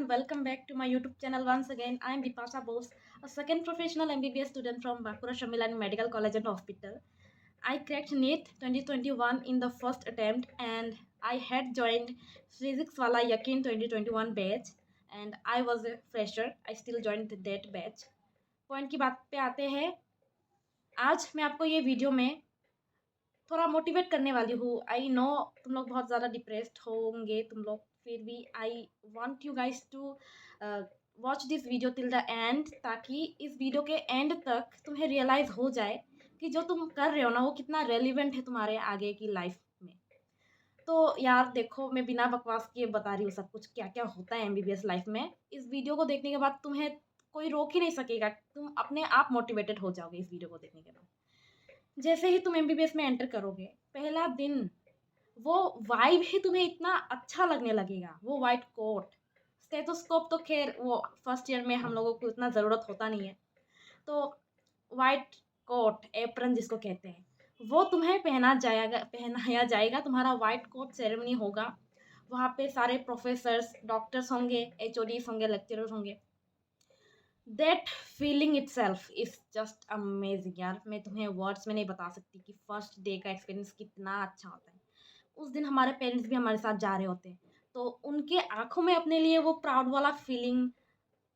everyone, welcome back to my YouTube channel once again. I am Bipasha Bose, a second professional MBBS student from Bakura Shamilani Medical College and Hospital. I cracked NEET 2021 in the first attempt and I had joined Physics Wala Yakin 2021 batch and I was a fresher. I still joined that batch. Point की बात पे आते हैं. आज मैं आपको ये video में थोड़ा मोटिवेट करने वाली हूँ. आई नो तुम लोग बहुत ज़्यादा डिप्रेस्ड होंगे तुम लोग, फिर भी I want you guys to watch this video till the end, ताकि इस वीडियो के एंड तक तुम्हें रियलाइज़ हो जाए कि जो तुम कर रहे हो ना वो कितना रेलिवेंट है तुम्हारे आगे की लाइफ में. तो यार देखो, मैं बिना बकवास किए बता रही हूँ सब कुछ क्या क्या होता है एमबीबीएस लाइफ में. इस वीडियो को देखने के बाद तुम्हें कोई रोक ही नहीं सकेगा. तुम अपने आप मोटिवेटेड हो जाओगे इस वीडियो को देखने के बाद. जैसे ही तुम एमबीबीएस में एंटर करोगे पहला दिन, वो वाइब ही तुम्हें इतना अच्छा लगने लगेगा. वो वाइट कोट, स्टेथोस्कोप तो खैर वो फर्स्ट ईयर में हम लोगों को इतना ज़रूरत होता नहीं है. तो वाइट कोट, एप्रन जिसको कहते हैं, वो तुम्हें पहनाया जाएगा. तुम्हारा वाइट कोट सेरेमनी होगा. वहाँ पे सारे प्रोफेसर्स, डॉक्टर्स होंगे, एचओडीज होंगे, लेक्चरर्स होंगे. That feeling it self is just amazing यार. मैं तुम्हें वर्ड्स में नहीं बता सकती कि फर्स्ट डे का एक्सपीरियंस कितना अच्छा होता है. उस दिन हमारे पेरेंट्स भी हमारे साथ जा रहे होते हैं, तो उनके आंखों में अपने लिए वो प्राउड वाला फीलिंग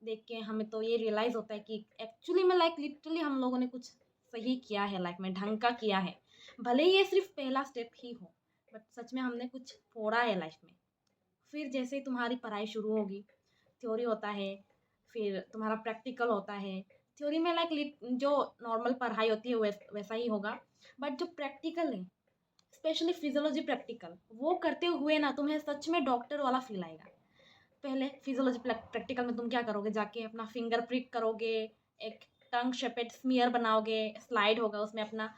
देख के हमें तो ये रियलाइज़ होता है कि एक्चुअली में लाइक लिटरली हम लोगों ने कुछ सही किया है लाइफ में, ढंग का किया है. भले ही ये सिर्फ पहला स्टेप ही हो, बट सच में हमने कुछ फोड़ा है लाइफ में. फिर जैसे ही तुम्हारी पढ़ाई शुरू होगी, थ्योरी होता है, फिर तुम्हारा प्रैक्टिकल होता है. थ्योरी में लाइक जो नॉर्मल पढ़ाई होती है वैसा ही होगा, बट जो प्रैक्टिकल है, स्पेशली फिजियोलॉजी प्रैक्टिकल, वो करते हुए ना तुम्हें सच में डॉक्टर वाला फील आएगा. पहले फिजियोलॉजी प्रैक्टिकल में तुम क्या करोगे, जाके अपना फिंगर प्रिक करोगे, एक टंग शेपेड स्मीयर बनाओगे, स्लाइड होगा उसमें अपना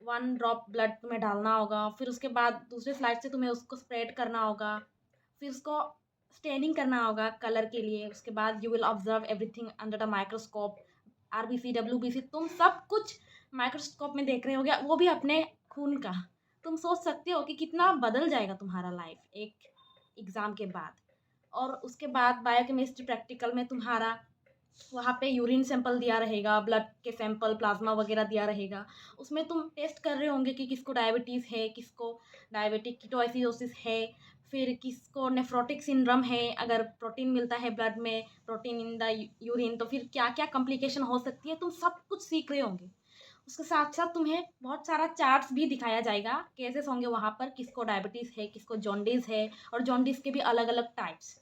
1 ड्रॉप ब्लड तुम्हें डालना होगा. फिर उसके बाद दूसरे स्लाइड से तुम्हें उसको स्प्रेड करना होगा. फिर उसको स्टेनिंग करना होगा कलर के लिए. उसके बाद you will observe everything under the microscope. RBC, WBC, तुम सब कुछ माइक्रोस्कोप में देख रहे होगे, वो भी अपने खून का. तुम सोच सकते हो कि कितना बदल जाएगा तुम्हारा लाइफ एक एग्ज़ाम के बाद. और उसके बाद बायोकेमिस्ट्री प्रैक्टिकल में तुम्हारा वहाँ पे यूरिन सैंपल दिया रहेगा, ब्लड के सैंपल, प्लाज्मा वगैरह दिया रहेगा. उसमें तुम टेस्ट कर रहे होंगे कि किसको डायबिटीज़ है, किसको डायबिटिक कीटोएसिडोसिस है, फिर किसको नेफ्रोटिक सिंड्रोम है. अगर प्रोटीन मिलता है ब्लड में, प्रोटीन इन द यूरिन, तो फिर क्या क्या कॉम्प्लिकेशन हो सकती है, तुम सब कुछ सीख रहे होंगे. उसके साथ साथ तुम्हें बहुत सारा चार्ट्स भी दिखाया जाएगा, केसेस होंगे वहाँ पर, किसको डायबिटीज़ है, किसको जॉन्डिस है, और जॉन्डिस के भी अलग अलग टाइप्स.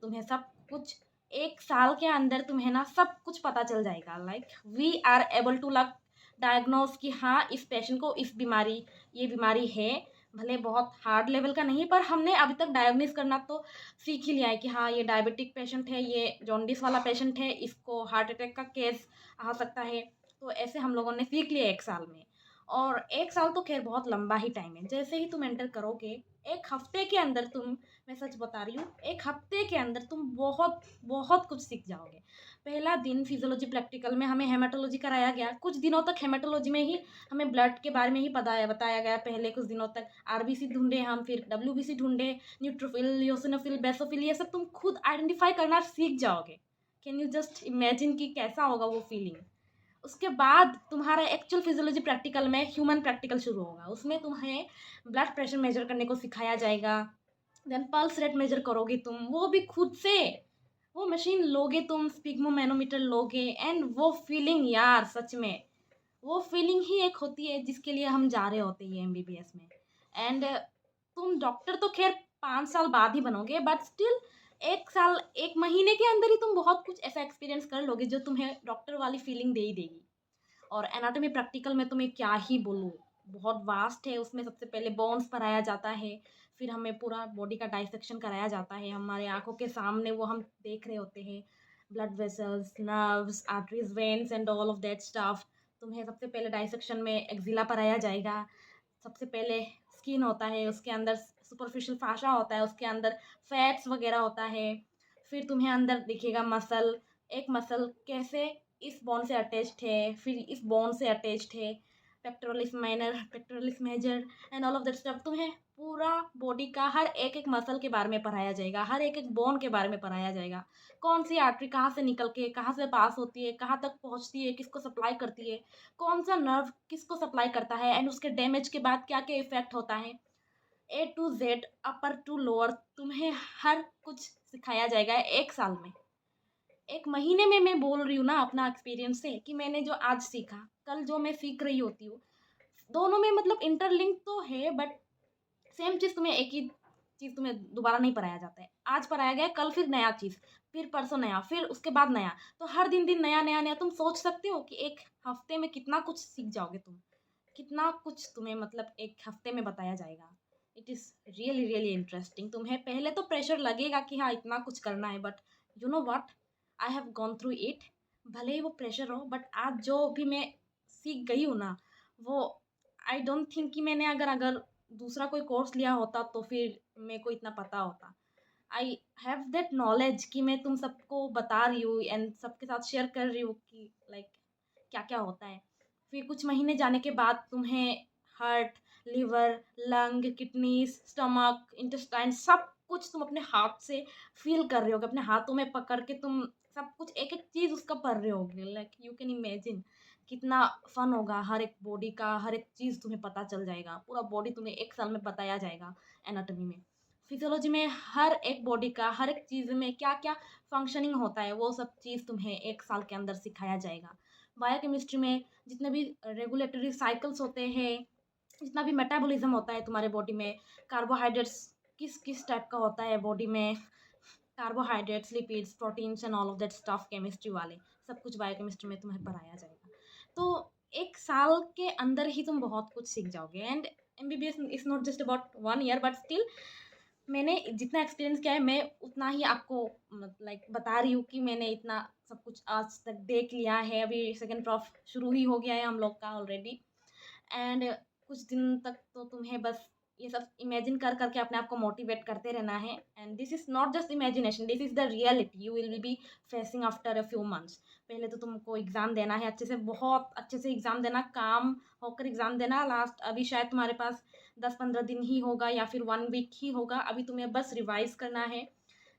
तुम्हें सब कुछ एक साल के अंदर तुम्हें ना सब कुछ पता चल जाएगा. Like we are able to luck diagnose कि हाँ इस पेशेंट को ये बीमारी है. भले बहुत हार्ड लेवल का नहीं, पर हमने अभी तक डायग्नोज करना तो सीख ही लिया है कि हाँ ये डायबिटिक पेशेंट है, ये जॉन्डिस वाला पेशेंट है, इसको हार्ट अटैक का केस आ सकता है. तो ऐसे हम लोगों ने सीख लिया एक साल में. और एक साल तो खैर बहुत लंबा ही टाइम है. जैसे ही तुम एंटर करोगे, एक हफ्ते के अंदर तुम, मैं सच बता रही हूँ, एक हफ्ते के अंदर तुम बहुत बहुत कुछ सीख जाओगे. पहला दिन फिजियोलॉजी प्रैक्टिकल में हमें हेमाटोलॉजी कराया गया. कुछ दिनों तक हेमाटोलॉजी में ही हमें ब्लड के बारे में ही बताया गया. पहले कुछ दिनों तक आरबीसी ढूंढे हम, फिर डब्ल्यूबीसी ढूंढे, न्यूट्रोफिल, लियोसिनोफिल, बेसोफिल, ये सब तुम खुद आइडेंटिफाई करना सीख जाओगे. कैन यू जस्ट इमेजिन कि कैसा होगा वो फीलिंग. उसके बाद तुम्हारा एक्चुअल फिजियोलॉजी प्रैक्टिकल में ह्यूमन प्रैक्टिकल शुरू होगा. उसमें तुम्हें ब्लड प्रेशर मेजर करने को सिखाया जाएगा. देन पल्स रेट मेजर करोगे तुम, वो भी खुद से. वो मशीन लोगे तुम, स्पिग्मो मैनोमीटर लोगे, एंड वो फीलिंग यार सच में, वो फीलिंग ही एक होती है जिसके लिए हम जा रहे होते हैं एमबीबीएस में. एंड तुम डॉक्टर तो खैर 5 साल बाद ही बनोगे, बट स्टिल एक साल, एक महीने के अंदर ही तुम बहुत कुछ ऐसा एक्सपीरियंस कर लोगे जो तुम्हें डॉक्टर वाली फीलिंग दे ही देगी. और एनाटॉमी प्रैक्टिकल में तुम्हें क्या ही बोलूँ, बहुत वास्ट है. उसमें सबसे पहले बोन्स पढ़ाया जाता है, फिर हमें पूरा बॉडी का डाइसेक्शन कराया जाता है. हमारे आंखों के सामने वो हम देख रहे होते हैं, blood vessels, nerves, arteries, veins and all of that stuff. तुम्हें सबसे पहले डाइसेक्शन में एक्जिला पढ़ाया जाएगा. सबसे पहले स्किन होता है, उसके अंदर सुपरफिशियल फाशा होता है, उसके अंदर फैट्स वगैरह होता है. फिर तुम्हें अंदर दिखेगा मसल, एक मसल कैसे इस बोन से अटैच्ड है, फिर इस बोन से अटैच्ड है. Pectoralis minor, pectoralis major and all of that stuff. तुम्हें पूरा बॉडी का हर एक एक मसल के बारे में पढ़ाया जाएगा, हर एक एक बोन के बारे में पढ़ाया जाएगा। कौन सी आर्टरी कहाँ से निकल के कहाँ से पास होती है, कहाँ तक पहुँचती है, किसको सप्लाई करती है, कौन सा नर्व किसको सप्लाई करता है, एंड उसके डैमेज के बाद क्या क्या इफेक्ट होता है। A to Z, upper to lower, तुम्हें हर कुछ सिखाया जाएगा 1 साल में। 1 महीने में मैं बोल रही हूँ ना अपना एक्सपीरियंस से कि मैंने जो आज सीखा, कल जो मैं सीख रही होती हूँ, दोनों में मतलब इंटरलिंक तो है, बट सेम चीज़ तुम्हें एक ही चीज़ तुम्हें दोबारा नहीं पढ़ाया जाता है। आज पढ़ाया गया, कल फिर नया चीज़, फिर परसों नया, फिर उसके बाद नया। तो हर दिन दिन नया नया नया। तुम सोच सकते हो कि 1 हफ्ते में कितना कुछ सीख जाओगे तुम, कितना कुछ तुम्हें मतलब 1 हफ्ते में बताया जाएगा। It is really really interesting. तुम्हें पहले तो प्रेशर लगेगा कि हाँ इतना कुछ करना है, but you know what, I have gone through it. भले ही वो प्रेशर हो, बट आज जो भी मैं सीख गई हूँ ना, वो आई डोंट थिंक कि मैंने अगर अगर दूसरा कोई कोर्स लिया होता तो फिर मेरे को इतना पता होता। आई हैव दैट नॉलेज कि मैं तुम सबको बता रही हूँ एंड सबके साथ शेयर कर रही हूँ कि लाइक क्या क्या होता है। फिर कुछ महीने जाने के बाद तुम्हें heart, liver, lung, kidneys, stomach, intestine सब कुछ तुम अपने हाथ से फील कर रहे होगे, अपने हाथों में पकड़ के तुम सब कुछ एक एक चीज़ उसका पढ़ रहे होगे। लाइक यू कैन इमेजिन कितना फन होगा। हर एक बॉडी का हर एक चीज़ तुम्हें पता चल जाएगा, पूरा बॉडी तुम्हें 1 साल में बताया जाएगा। एनाटॉमी में, फिजियोलॉजी में, हर एक बॉडी का हर एक चीज़ में क्या क्या फंक्शनिंग होता है वो सब चीज़ तुम्हें 1 साल के अंदर सिखाया जाएगा। बायोकेमिस्ट्री में जितने भी रेगुलेटरी साइकिल्स होते हैं, जितना भी मेटाबॉलिज्म होता है तुम्हारे बॉडी में, कार्बोहाइड्रेट्स किस किस टाइप का होता है बॉडी में, carbohydrates, lipids, proteins and all of that stuff, chemistry वाले सब कुछ बायोकेमिस्ट्री में तुम्हें पढ़ाया जाएगा। तो 1 साल के अंदर ही तुम बहुत कुछ सीख जाओगे। And MBBS is not just about 1 year, but still मैंने जितना एक्सपीरियंस किया है मैं उतना ही आपको लाइक बता रही हूँ कि मैंने इतना सब कुछ आज तक देख लिया है। अभी सेकेंड प्रॉफ शुरू ही हो गया है हम लोग का ऑलरेडी। एंड कुछ दिन तक तो तुम्हें बस ये सब इमेजिन कर करके अपने आप को मोटिवेट करते रहना है। And this is not just imagination, this is the reality you will be facing after a few months. पहले तो तुमको एग्ज़ाम देना है अच्छे से, बहुत अच्छे से एग्ज़ाम देना, काम होकर एग्ज़ाम देना। लास्ट अभी शायद तुम्हारे पास 10-15 दिन ही होगा या फिर 1 वीक ही होगा। अभी तुम्हें बस रिवाइज करना है।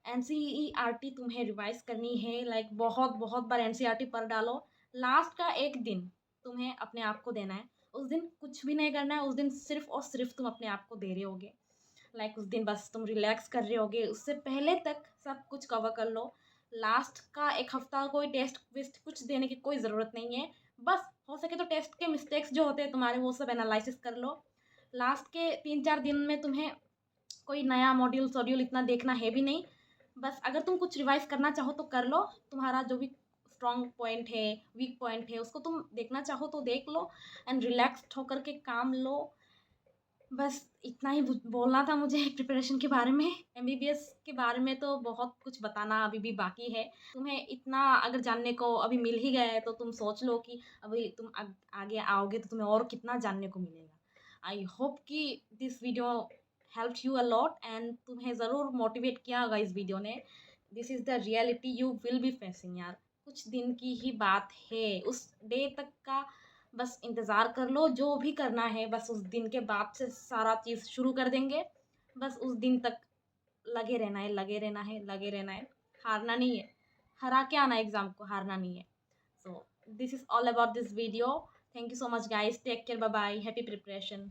NCERT तुम्हें रिवाइज करनी है, लाइक बहुत बहुत बार NCERT पढ़ डालो। लास्ट का एक दिन तुम्हें अपने आप को देना है। उस दिन कुछ भी नहीं करना है, उस दिन सिर्फ और सिर्फ तुम अपने आप को दे रहे होगे। लाइक उस दिन बस तुम रिलैक्स कर रहे होगे, उससे पहले तक सब कुछ कवर कर लो। लास्ट का 1 हफ्ता कोई टेस्ट वेस्ट कुछ देने की कोई ज़रूरत नहीं है। बस हो सके तो टेस्ट के मिस्टेक्स जो होते हैं तुम्हारे वो सब एनालिसिस कर लो। लास्ट के 3-4 दिन में तुम्हें कोई नया मॉड्यूल शॉड्यूल इतना देखना है भी नहीं। बस अगर तुम कुछ रिवाइज करना चाहो तो कर लो, तुम्हारा जो भी स्ट्रॉन्ग पॉइंट है, वीक पॉइंट है, उसको तुम देखना चाहो तो देख लो एंड रिलैक्स्ड होकर के काम लो। बस इतना ही बोलना था मुझे प्रिपरेशन के बारे में। MBBS के बारे में तो बहुत कुछ बताना अभी भी बाकी है। तुम्हें इतना अगर जानने को अभी मिल ही गया है तो तुम सोच लो कि अभी तुम आगे आओगे तो तुम्हें और कितना जानने को मिलेगा। आई होप कि this video helped you a lot and तुम्हें ज़रूर मोटिवेट किया होगा इस वीडियो ने। This is the reality you will be facing यार। कुछ दिन की ही बात है, उस डे तक का बस इंतज़ार कर लो। जो भी करना है बस उस दिन के बाद से सारा चीज़ शुरू कर देंगे। बस उस दिन तक लगे रहना है, लगे रहना है, लगे रहना है। हारना नहीं है, हरा के आना एग्ज़ाम को, हारना नहीं है। So this is all about this video. Thank you so much guys, take care, bye bye, happy preparation.